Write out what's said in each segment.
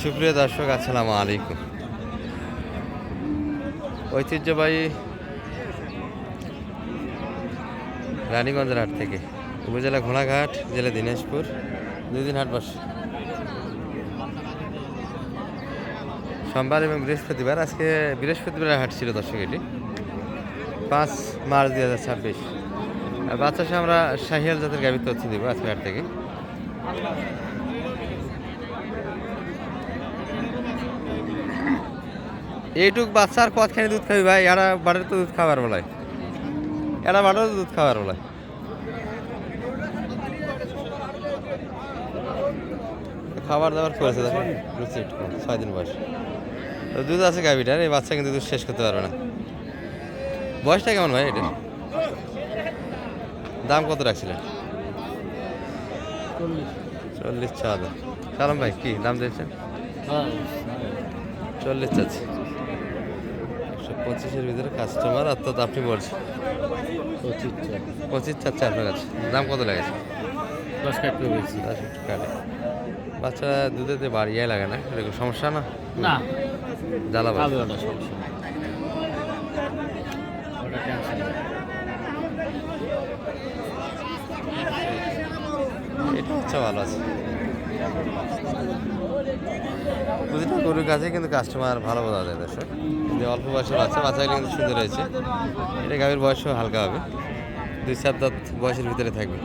সুপ্রিয় দর্শক, আসসালামু আলাইকুম। ঐতিহ্যবাহী রানীগঞ্জের হাট থেকে, উপজেলা ঘোড়াঘাট, জেলা দিনাজপুর, 2 দিন হাট বসে সোমবার এবং বৃহস্পতিবার। আজকে বৃহস্পতিবার হাট ছিল দর্শক, এটি 5 মার্চ 2026। আর বাচ্চা সে আমরা শাহিয়াল জাতের গাভীর তথ্য দিব আজকে হাট থেকে। এইটুক বাচ্চার কতখানি দুধ খাবি ভাই? এরা বাড়ির তো দুধ খাবার বলায়, এরা বাড়ির দুধ খাবার বলায়। খাবার দাবার করেছে দেখো, রুচি 6 দিন বয়স, তো দুধ আছে গাভীটার। এই বাচ্চা কিন্তু দুধ শেষ করতে পারবে না। বয়সটা কেমন ভাই এটা? দাম কত রাখছিলেন? 40,000। সালাম ভাই, কি দাম দিয়েছেন? 40 চাচ্ছি। 125-এর ভিতরে কাস্টমার, অর্থাৎ আপনি বলছেন 25 চাচ্ছে আপনার কাছে। দাম কত লাগেছে? 10 কাটতে বলছি। 10 কাটে। বাচ্চা দুধেতে বাড়িয়ে লাগে না, এরকম সমস্যা না? না, জ্বালা খাবে ওটা সমস্যা নেই। ওটা টেনশন নেই। এটা হচ্ছে ভালো আছে। প্রতিটা গরুর কাছে কিন্তু কাস্টমার ভালো বোঝা যায় দর্শক। যে অল্প বয়সের বাচ্চাগুলো কিন্তু সুন্দর হয়েছে। এটা গাভীর বয়সও হালকা হবে, 2-4 দাঁত বয়সের ভিতরে থাকবে।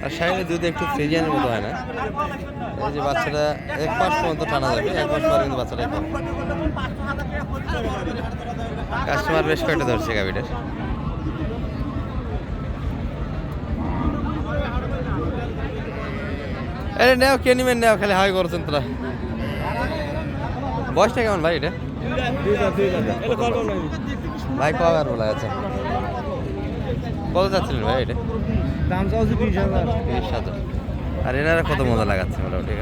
আর শাহিনের দুধ একটু ফ্রিজিয়ানের মতো হয় না। এই যে বাচ্চাটা 1 মাস পর্যন্ত টানা যাবে, 1 মাস পরে কিন্তু বাচ্চাটা খাবে। কাস্টমার বেশ কয়েকটা ধরছে গাভীটার। আরে নেও, কে নিবেন নেও, খালি হাই করছেন তোরা। বয়সটা কেমন ভাই এটা? ভাই পাওয়ার বলা আছে। কত যাচ্ছিলেন ভাই এটা? দাম চাইছি 20,000। 30,000। আর এনারা কত মজা লাগাচ্ছে মোটামুটি?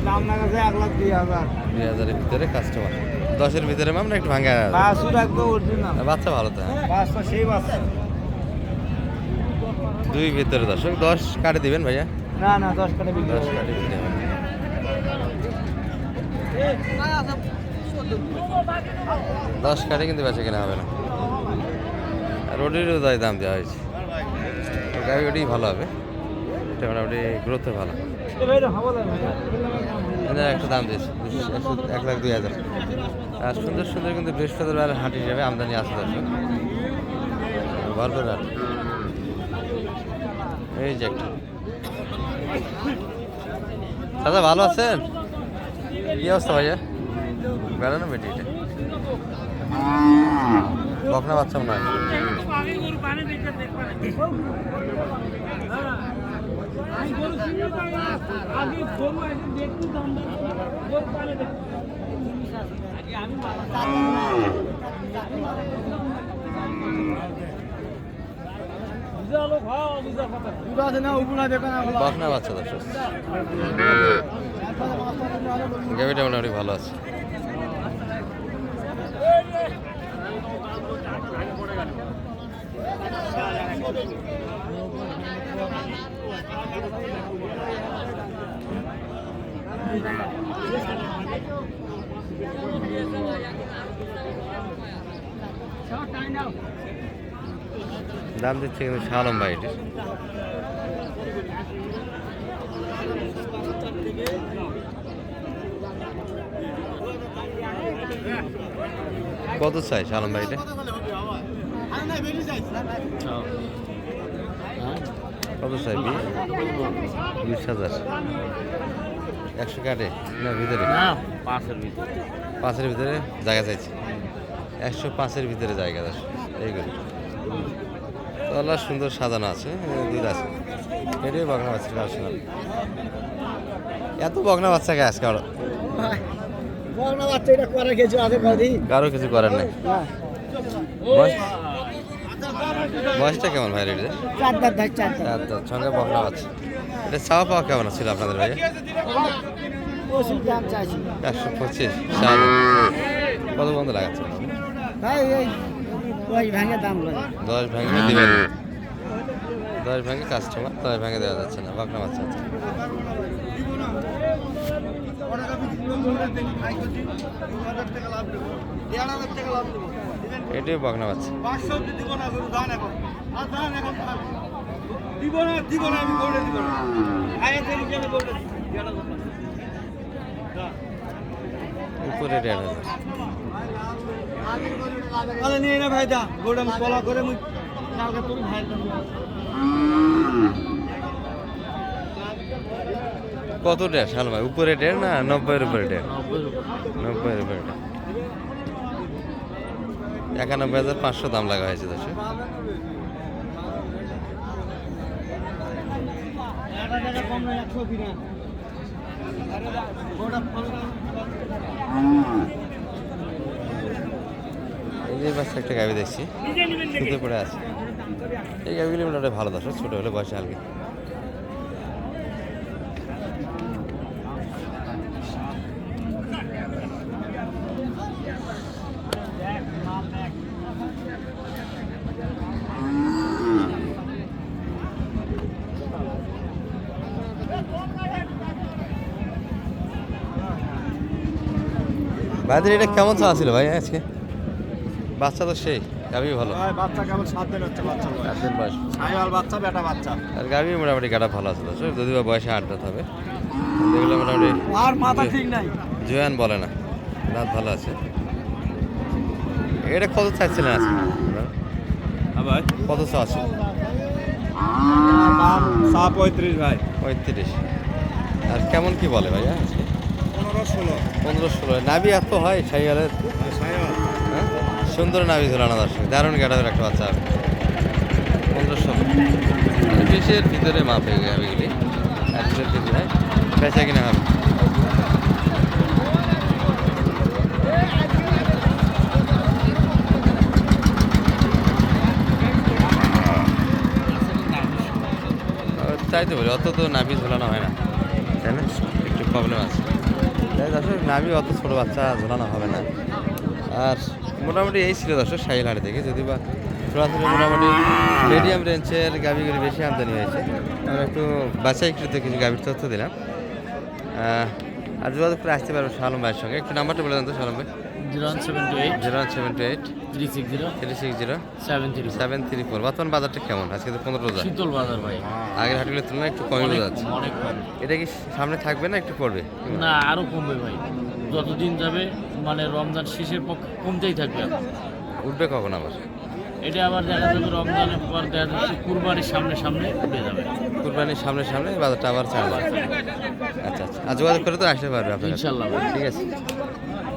দাম লাগাছে 1,02,000। 2,000-এর ভিতরে কাস্টমার, 10-এর ভিতরে আমরা একটু ভাঙা। বাসু রাখবো অরিজিনাল। বাচ্চা ভালো তো? হ্যাঁ, বাসটা সেই বাচ্চা। 2 ভিতরে দর্শক। 10 কাটে দিবেন ভাইয়া? না না, 10 কাটে বিক্রি 10 হবে। কাটে দিতে হবে। 10 কাটে কিন্তু বেচা কেনা হবে না। আর ওটিরও দাম দেওয়া হয়েছে। গাড়ি ওটি ভালো হবে, এটা মোটামুটি গ্রোথও ভালো। এদের একটা দাম দিয়েছে 1,02,000। আর সুন্দর সুন্দর কিন্তু বৃহস্পতিবার হাট হিসাবে আমদানি আছে দর্শক, ভরপুর হাট। এই যে একটা দাদা, ভালো আছেন? কি অবস্থা ভাইয়া? বেড়ানো বেটি এটা বকনা বাচ্চা মনে হয়। বকনা বাচ্চা দর্শক, গাভিটা মোটামুটি ভালো আছে। দাম দিচ্ছে কিন্তু শালম ভাই এটির। কত চাই শালম ভাই এটা? কত চাই? 20,000। 100 কাটে না ভিতরে? না, 5-এর ভিতরে। 5-এর ভিতরে জায়গা চাইছে। 105-এর ভিতরে জায়গা আছে এইগুলো। তলা সুন্দর সাজানো আছে, দুধ আছে। এটাই বকনা বাচ্চা কারণ এত বকনা বাচ্চাকে আজকে কারো কিছু করার নেই। বয়সটা কেমন ভাই? রেডি 4 দাঁত ভাই, 4 দাঁত। 4 দাঁত, সঙ্গে বকনা বাচ্চা। এটা চাওয়া পাওয়া কেমন ছিল আপনাদের ভাইয়া? 25 দাম চাইছি 125। কত বন্ধ লাগাচ্ছে ভাই। এই 10 ভাঙে দাম লাগে। 10 ভাঙিয়ে দিবেন। 10 ভাঙে কাস্টমার 10 ভাঙে দেওয়া যাচ্ছে না বকনা বাচ্চা আছে এটাই বকনা বাচ্চা উপরে 1,500 নিয়ে না ভাই দা গোটা কলা করে মুই কালকে তোর ভাই কত ডের শাল ভাই উপরে ডের না 90-এর উপরে ডের 90-এর উপরে ডের 91,500 দাম লাগা হয়েছে দর্শক কম না 100 কিনা গোটা এই যে বাচ্চা একটা গাভি দেখছি শুতে পড়ে আছে এই গাভিগুলি মোটামুটি ভালো দর্শক ছোটো হলে বয়সে হালকা ভাইদের এটা কেমন চা ছিল ভাই আজকে বাচ্চা তো সেই গাভি ভালো বাচ্চা কেমন 7 দিন হচ্ছে বাচ্চা 7 দিন বয়স সাইওয়াল বাচ্চা বেটা বাচ্চা আর গাভি মোটামুটি গাটা ভালো আছে দর্শক যদি বা বয়সে 8 দাঁত হবে দেখলে মোটামুটি আর মাথা ঠিক নাই জোয়ান বলে না দাঁত ভালো আছে এটা কত চাইছিলেন আজকে ভাই কত চা আছে দাম 35 ভাই 35 আর কেমন কি বলে ভাইয়া আজকে 15-16 নাভি এত হয় সাইয়ালের হ্যাঁ সুন্দর নাভি ঝোলানো দর্শক দারুণ গাড়াবের একটা বাচ্চা হবে 15-16 বেশের ভিতরে মাপ হয়ে গেছে এগুলি 1 কেজি হয় বেচা কিনা হবে তাই তো বলি অত তো নাভি ঝোলানো হয় না তাই না একটু প্রবলেম আছে তাই দর্শক নাভি অত ছোটো বাচ্চা ঝোলানো হবে না আর মোটামুটি এই ছিল দর্শক সাইলহাট থেকে যদি বা সরাসরি মোটামুটি মিডিয়াম রেঞ্জের গাভিগুলি বেশি আমদানি হয়েছে আমরা একটু বাছাইকৃত কিছু গাভির তথ্য দিলাম আর যোগাযোগ করে আসতে পারবো শালম ভাইয়ের সঙ্গে একটু নাম্বারটা বলে দেন তো শালম ভাই 0178 01728 360 734 বর্তমান বাজারটা কেমন আজকে তো 15 রোজা শীতল বাজার ভাই আগের হাটগুলোর তুলনায় একটু কমে বোঝা যাচ্ছে অনেক কম এটা কি সামনে থাকবে না একটু পড়বে না আরো কমবে ভাই যতদিন যাবে মানে রমজান শেষের পক্ষে কমতেই থাকবে উঠবে কখন আবার এটা আবার দেখা যাবে রমজানের পর দেখা যাচ্ছে কুরবানির সামনে সামনে উঠে যাবে কুরবানির সামনে সামনে বাজারটা আবার ছাড়বে আচ্ছা আচ্ছা আর যোগাযোগ করে তো আসতে পারবে আপনার কাছে। ইনশাল্লাহ ভাই। ঠিক আছে